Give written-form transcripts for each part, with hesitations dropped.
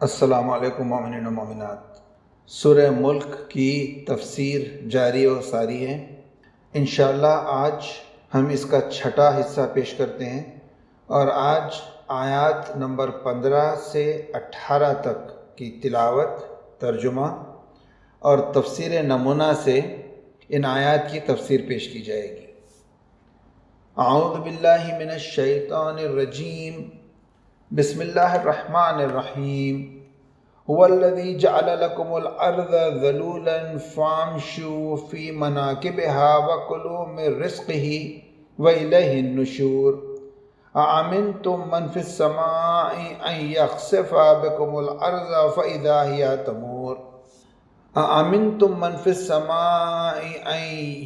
السلام علیکم مومنین و مومنات۔ سورہ ملک کی تفسیر جاری و ساری ہے۔ انشاءاللہ آج ہم اس کا چھٹا حصہ پیش کرتے ہیں اور آج آیات نمبر 15 سے 18 تک کی تلاوت، ترجمہ اور تفسیر نمونہ سے ان آیات کی تفسیر پیش کی جائے گی۔ اعوذ باللہ من الشیطان الرجیم، بسم اللہ الرحمن الرحیم۔ هو الذی جعل لکم الارض ذلولا فامشوا فی مناکبها وکلوا من رزقہ والیہ النشور۔ اامنتم من فی السماء ان یخسف بکم الارض فاذا ہی تمور۔ اامنتم من فی السماء ان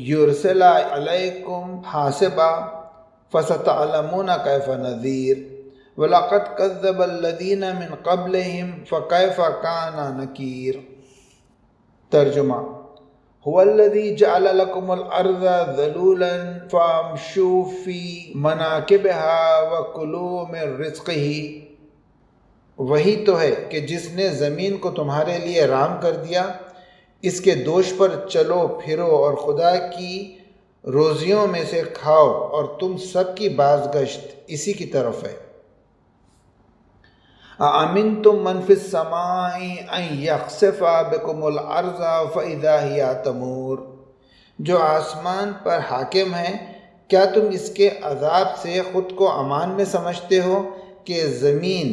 یرسل علیکم حاصبا فستعلمون کیف نذیر۔ وَلَقَدْ كَذَّبَ الَّذِينَ مِن قَبْلِهِمْ فَكَيْفَ كَانَ نَكِيرٌ۔ ترجمہ: هُوَ الَّذِي جَعَلَ لَكُمُ الْأَرْضَ ذَلُولًا فَامْشُوا فِي مَنَاكِبِهَا وَكُلُوا مِن رِزْقِهِ۔ وہی تو ہے کہ جس نے زمین کو تمہارے لیے رام کر دیا، اس کے دوش پر چلو پھرو اور خدا کی روزیوں میں سے کھاؤ، اور تم سب کی بازگشت اسی کی طرف ہے۔ اَأَمِنْتُم مَّن فِي السَّمَاءِ أَن يَخْسِفَ بِكُمُ الْأَرْضَ فَإِذَا هِيَ تَمُورُ۔ جو آسمان پر حاکم ہے، کیا تم اس کے عذاب سے خود کو امان میں سمجھتے ہو کہ زمین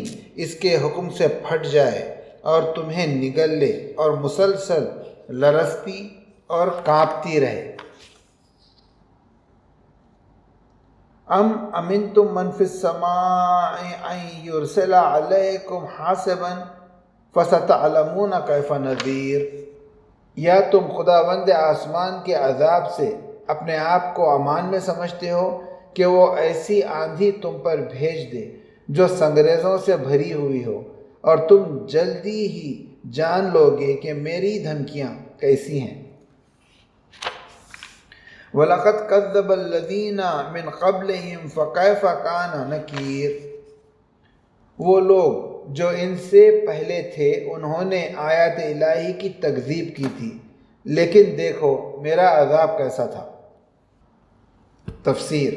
اس کے حکم سے پھٹ جائے اور تمہیں نگل لے اور مسلسل لرزتی اور کانپتی رہے؟ ام امنتم من فی السماء ان یرسل علیکم حاصبا فستعلمون کیف نذیر۔ یا تم خداوند آسمان کے عذاب سے اپنے آپ کو امان میں سمجھتے ہو کہ وہ ایسی آندھی تم پر بھیج دے جو سنگریزوں سے بھری ہوئی ہو، اور تم جلدی ہی جان لو گے کہ میری دھمکیاں کیسی ہیں۔ وَلَقَدْ كَذَّبَ الَّذِينَ مِن قَبْلِهِمْ فَكَيْفَ كَانَ نَكِيرٌ۔ وہ لوگ جو ان سے پہلے تھے انہوں نے آیات الہی کی تکذیب کی تھی، لیکن دیکھو میرا عذاب کیسا تھا۔ تفسیر: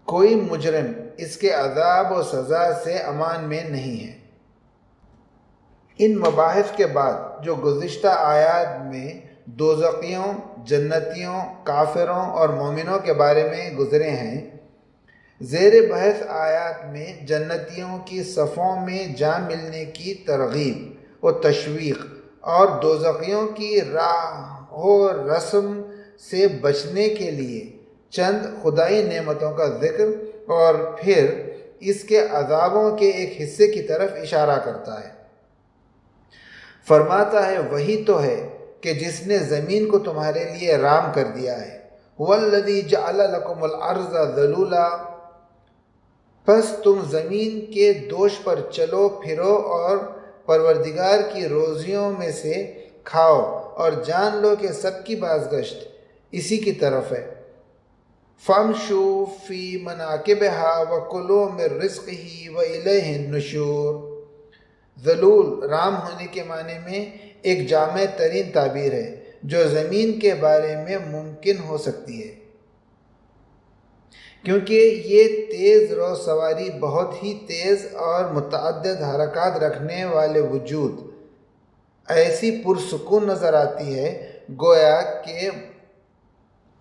کوئی مجرم اس کے عذاب و سزا سے امان میں نہیں ہے۔ ان مباحث کے بعد جو گزشتہ آیات میں دوزخیوں، جنتیوں، کافروں اور مومنوں کے بارے میں گزرے ہیں، زیر بحث آیات میں جنتیوں کی صفوں میں جا ملنے کی ترغیب و تشویق اور دوزخیوں کی راہ و رسم سے بچنے کے لیے چند خدائی نعمتوں کا ذکر اور پھر اس کے عذابوں کے ایک حصے کی طرف اشارہ کرتا ہے۔ فرماتا ہے وہی تو ہے کہ جس نے زمین کو تمہارے لیے رام کر دیا ہے۔ هُوَ الَّذِي جَعَلَ لَكُمُ الْأَرْضَ ذَلُولًا، پس تم زمین کے دوش پر چلو پھرو اور پروردگار کی روزیوں میں سے کھاؤ، اور جان لو کہ سب کی بازگشت اسی کی طرف ہے۔ فَامْشُوا فِي مَنَاكِبِهَا وَكُلُوا مِن رِزْقِهِ وَإِلَيْهِ النُّشُورُ۔ ذلول رام ہونے کے معنی میں ایک جامع ترین تعبیر ہے جو زمین کے بارے میں ممکن ہو سکتی ہے، کیونکہ یہ تیز رو سواری بہت ہی تیز اور متعدد حرکات رکھنے والے وجود ایسی پرسکون نظر آتی ہے گویا کہ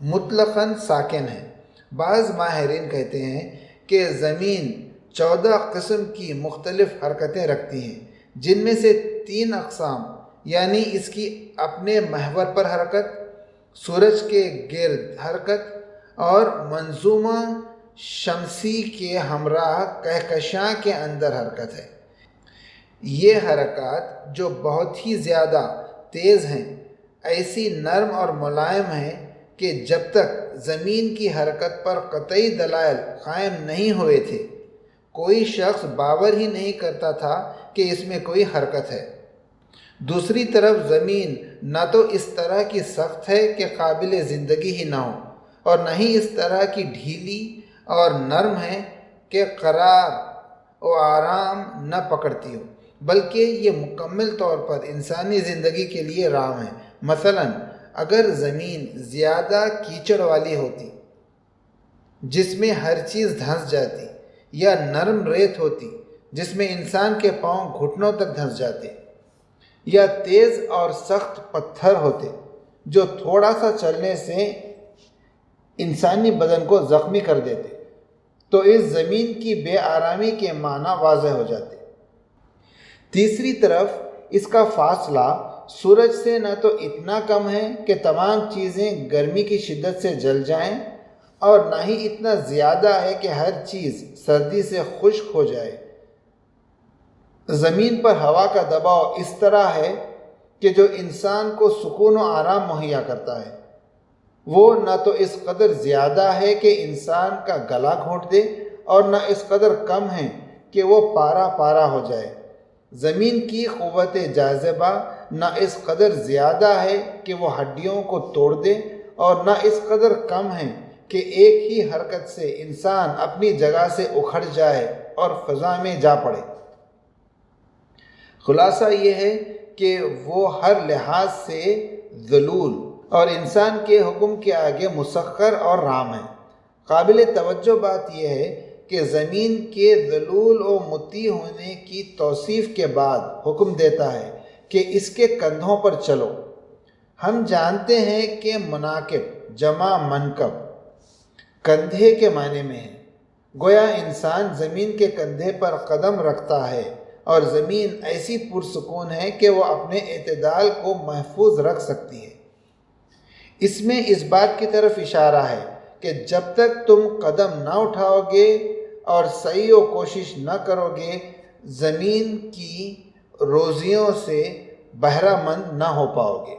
مطلقاً ساکن ہے۔ بعض ماہرین کہتے ہیں کہ زمین 14 قسم کی مختلف حرکتیں رکھتی ہیں، جن میں سے 3 اقسام، یعنی اس کی اپنے محور پر حرکت، سورج کے گرد حرکت اور منظومہ شمسی کے ہمراہ کہکشاں کے اندر حرکت ہے۔ یہ حرکات جو بہت ہی زیادہ تیز ہیں، ایسی نرم اور ملائم ہیں کہ جب تک زمین کی حرکت پر قطعی دلائل قائم نہیں ہوئے تھے، کوئی شخص باور ہی نہیں کرتا تھا کہ اس میں کوئی حرکت ہے۔ دوسری طرف زمین نہ تو اس طرح کی سخت ہے کہ قابل زندگی ہی نہ ہو، اور نہ ہی اس طرح کی ڈھیلی اور نرم ہے کہ قرار و آرام نہ پکڑتی ہو۔ بلکہ یہ مکمل طور پر انسانی زندگی کے لیے رام ہے۔ مثلا اگر زمین زیادہ کیچڑ والی ہوتی جس میں ہر چیز دھنس جاتی، یا نرم ریت ہوتی جس میں انسان کے پاؤں گھٹنوں تک دھنس جاتے، یا تیز اور سخت پتھر ہوتے جو تھوڑا سا چلنے سے انسانی بدن کو زخمی کر دیتے، تو اس زمین کی بے آرامی کے معنی واضح ہو جاتے۔ تیسری طرف اس کا فاصلہ سورج سے نہ تو اتنا کم ہے کہ تمام چیزیں گرمی کی شدت سے جل جائیں، اور نہ ہی اتنا زیادہ ہے کہ ہر چیز سردی سے خشک ہو جائے۔ زمین پر ہوا کا دباؤ اس طرح ہے کہ جو انسان کو سکون و آرام مہیا کرتا ہے، وہ نہ تو اس قدر زیادہ ہے کہ انسان کا گلا گھونٹ دے، اور نہ اس قدر کم ہے کہ وہ پارا پارا ہو جائے۔ زمین کی قوت جاذبہ نہ اس قدر زیادہ ہے کہ وہ ہڈیوں کو توڑ دے، اور نہ اس قدر کم ہے کہ ایک ہی حرکت سے انسان اپنی جگہ سے اکھڑ جائے اور فضا میں جا پڑے۔ خلاصہ یہ ہے کہ وہ ہر لحاظ سے ذلول اور انسان کے حکم کے آگے مسخر اور رام ہے۔ قابل توجہ بات یہ ہے کہ زمین کے ذلول و مطیع ہونے کی توصیف کے بعد حکم دیتا ہے کہ اس کے کندھوں پر چلو۔ ہم جانتے ہیں کہ مناکب جمع منکب کندھے کے معنی میں ہے، گویا انسان زمین کے کندھے پر قدم رکھتا ہے، اور زمین ایسی پرسکون ہے کہ وہ اپنے اعتدال کو محفوظ رکھ سکتی ہے۔ اس میں اس بات کی طرف اشارہ ہے کہ جب تک تم قدم نہ اٹھاؤ گے اور سعی و کوشش نہ کرو گے، زمین کی روزیوں سے بہرہ مند نہ ہو پاؤ گے۔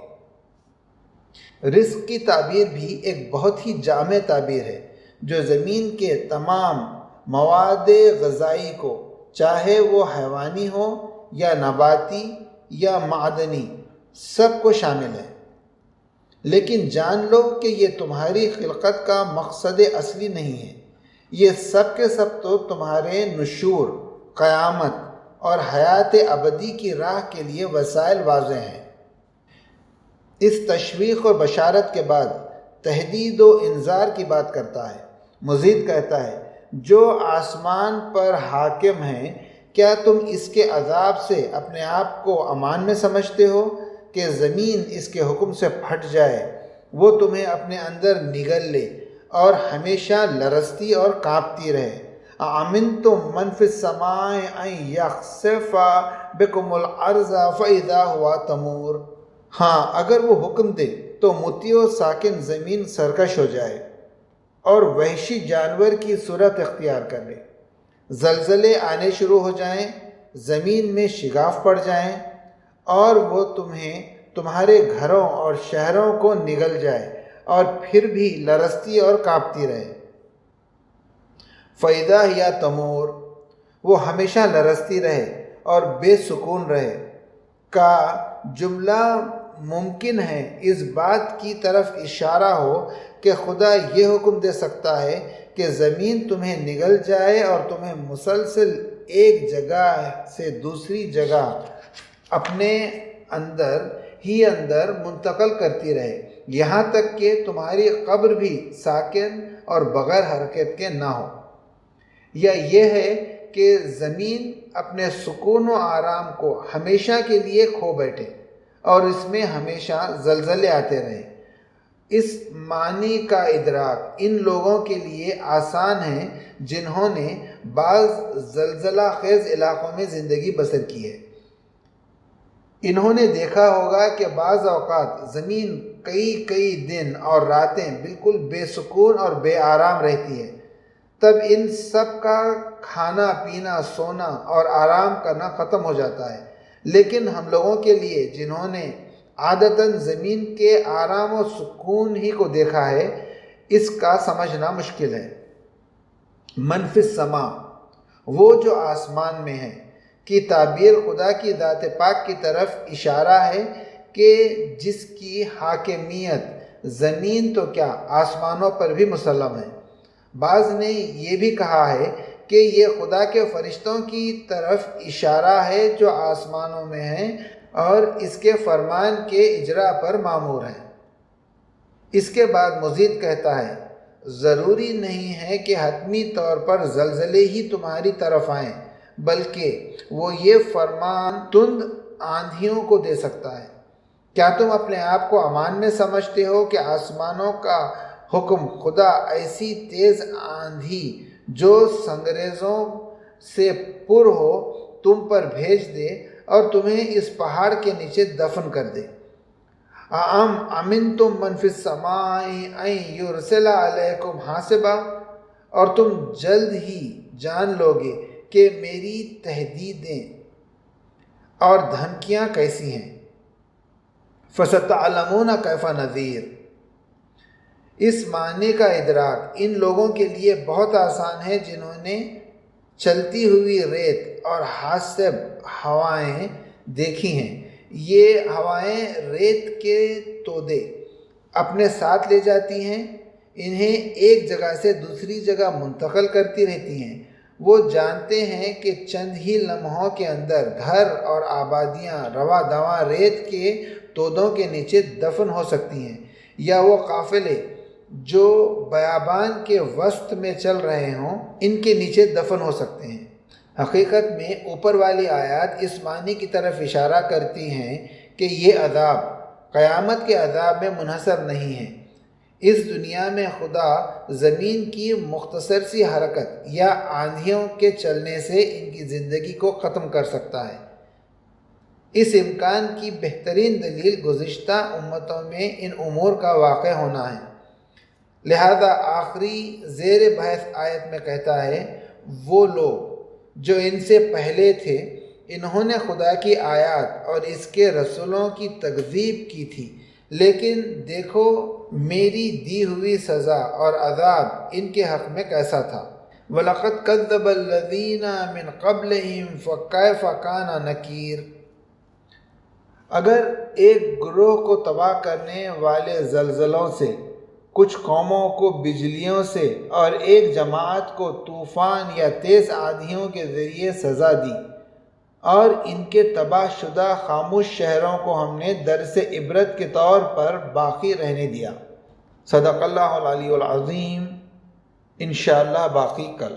رزق کی تعبیر بھی ایک بہت ہی جامع تعبیر ہے جو زمین کے تمام مواد غذائی کو، چاہے وہ حیوانی ہو یا نباتی یا معدنی، سب کو شامل ہے۔ لیکن جان لو کہ یہ تمہاری خلقت کا مقصد اصلی نہیں ہے، یہ سب کے سب تو تمہارے نشور، قیامت اور حیات ابدی کی راہ کے لیے وسائل واضح ہیں۔ اس تشویق اور بشارت کے بعد تہدید و انذار کی بات کرتا ہے۔ مزید کہتا ہے، جو آسمان پر حاکم ہیں، کیا تم اس کے عذاب سے اپنے آپ کو امان میں سمجھتے ہو کہ زمین اس کے حکم سے پھٹ جائے، وہ تمہیں اپنے اندر نگل لے اور ہمیشہ لرزتی اور کانپتی رہے؟ أَأَمِنْتُم مَّن فِي السَّمَاءِ أَن يَخْسِفَ بِكُمُ الْأَرْضَ فَإِذَا هُوَ تَمُورُ۔ ہاں، اگر وہ حکم دے تو مطیع و ساکن زمین سرکش ہو جائے اور وحشی جانور کی صورت اختیار کر لے، زلزلے آنے شروع ہو جائیں، زمین میں شگاف پڑ جائیں، اور وہ تمہیں تمہارے گھروں اور شہروں کو نگل جائے اور پھر بھی لرزتی اور کانپتی رہے۔ فَإِذَا هِيَ تَمُورُ، وہ ہمیشہ لرزتی رہے اور بے سکون رہے کا جملہ ممکن ہے اس بات کی طرف اشارہ ہو کہ خدا یہ حکم دے سکتا ہے کہ زمین تمہیں نگل جائے اور تمہیں مسلسل ایک جگہ سے دوسری جگہ اپنے اندر منتقل کرتی رہے، یہاں تک کہ تمہاری قبر بھی ساکن اور بغیر حرکت کے نہ ہو۔ یا یہ ہے کہ زمین اپنے سکون و آرام کو ہمیشہ کے لیے کھو بیٹھے اور اس میں ہمیشہ زلزلے آتے رہیں۔ اس معنی کا ادراک ان لوگوں کے لیے آسان ہے جنہوں نے بعض زلزلہ خیز علاقوں میں زندگی بسر کی ہے۔ انہوں نے دیکھا ہوگا کہ بعض اوقات زمین کئی دن اور راتیں بالکل بے سکون اور بے آرام رہتی ہے، تب ان سب کا کھانا پینا، سونا اور آرام کرنا ختم ہو جاتا ہے۔ لیکن ہم لوگوں کے لیے جنہوں نے عادتاً زمین کے آرام و سکون ہی کو دیکھا ہے، اس کا سمجھنا مشکل ہے۔ من فی السماء، وہ جو آسمان میں ہے، کی تعبیر خدا کی ذات پاک کی طرف اشارہ ہے کہ جس کی حاکمیت زمین تو کیا آسمانوں پر بھی مسلم ہے۔ بعض نے یہ بھی کہا ہے کہ یہ خدا کے فرشتوں کی طرف اشارہ ہے جو آسمانوں میں ہیں اور اس کے فرمان کے اجرا پر مامور ہیں۔ اس کے بعد مزید کہتا ہے ضروری نہیں ہے کہ حتمی طور پر زلزلے ہی تمہاری طرف آئیں، بلکہ وہ یہ فرمان تند آندھیوں کو دے سکتا ہے۔ کیا تم اپنے آپ کو امان میں سمجھتے ہو کہ آسمانوں کا حکم خدا ایسی تیز آندھی جو سنگریزوں سے پر ہو تم پر بھیج دے اور تمہیں اس پہاڑ کے نیچے دفن کر دے؟ امنتم من فی السماء ان یرسل علیکم حاصبا، اور تم جلد ہی جان لو گے کہ میری تہدیدیں اور دھمکیاں کیسی ہیں۔ فستعلمون کیف نذیر، اس معنی کا ادراک ان لوگوں کے لیے بہت آسان ہے جنہوں نے چلتی ہوئی ریت اور حاصب ہوائیں دیکھی ہیں۔ یہ ہوائیں ریت کے تودے اپنے ساتھ لے جاتی ہیں، انہیں ایک جگہ سے دوسری جگہ منتقل کرتی رہتی ہیں۔ وہ جانتے ہیں کہ چند ہی لمحوں کے اندر گھر اور آبادیاں رواں دواں ریت کے تودوں کے نیچے دفن ہو سکتی ہیں، یا وہ قافلے جو بیابان کے وسط میں چل رہے ہوں ان کے نیچے دفن ہو سکتے ہیں۔ حقیقت میں اوپر والی آیات اس معنی کی طرف اشارہ کرتی ہیں کہ یہ عذاب قیامت کے عذاب میں منحصر نہیں ہے۔ اس دنیا میں خدا زمین کی مختصر سی حرکت یا آندھیوں کے چلنے سے ان کی زندگی کو ختم کر سکتا ہے۔ اس امکان کی بہترین دلیل گزشتہ امتوں میں ان امور کا واقع ہونا ہے۔ لہذا آخری زیر بحث آیت میں کہتا ہے وہ لوگ جو ان سے پہلے تھے انہوں نے خدا کی آیات اور اس کے رسولوں کی تکذیب کی تھی، لیکن دیکھو میری دی ہوئی سزا اور عذاب ان کے حق میں کیسا تھا۔ وَلَقَدْ كَذَّبَ الَّذِينَ مِن قَبْلِهِمْ فَكَيْفَ كَانَ نَكِيرٌ، اگر ایک گروہ کو تباہ کرنے والے زلزلوں سے، کچھ قوموں کو بجلیوں سے اور ایک جماعت کو طوفان یا تیز آندھیوں کے ذریعے سزا دی، اور ان کے تباہ شدہ خاموش شہروں کو ہم نے درس عبرت کے طور پر باقی رہنے دیا۔ صدق اللہ العلی العظیم۔ انشاءاللہ باقی کل۔